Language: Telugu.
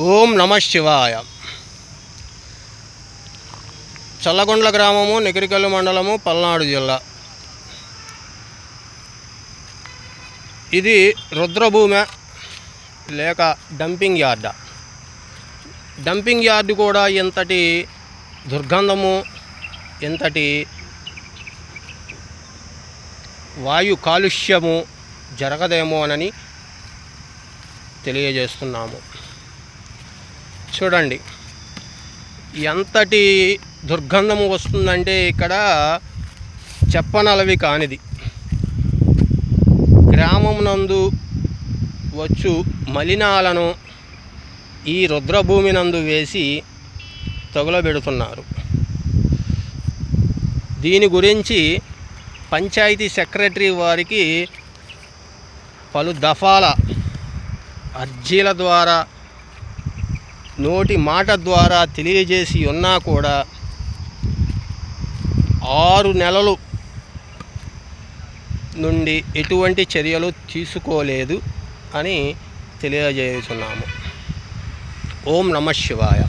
ఓం నమ శివాయ. చల్లగొండ్ల గ్రామము, నికరికల్లు మండలము, పల్నాడు జిల్లా. ఇది రుద్రభూమి లేక డంపింగ్ యార్డ్. డంపింగ్ యార్డు కూడా ఎంతటి దుర్గంధము, ఎంతటి వాయు కాలుష్యము జరగదేమోనని తెలియజేస్తున్నాము. చూడండి ఎంతటి దుర్గంధము వస్తుందంటే ఇక్కడ చెప్పనలవి కానిది. గ్రామం నందు వచ్చు మలినాలను ఈ రుద్రభూమి నందు వేసి తగులబెడుతున్నారు. దీని గురించి పంచాయతీ సెక్రటరీ వారికి పలు దఫాల అర్జీల ద్వారా, నోటి మాట ద్వారా తెలియజేసి ఉన్నా కూడా 6 నెలలు నుండి ఎటువంటి చర్యలు తీసుకోలేదు అని తెలియజేస్తున్నాము. ఓం నమ శివాయ.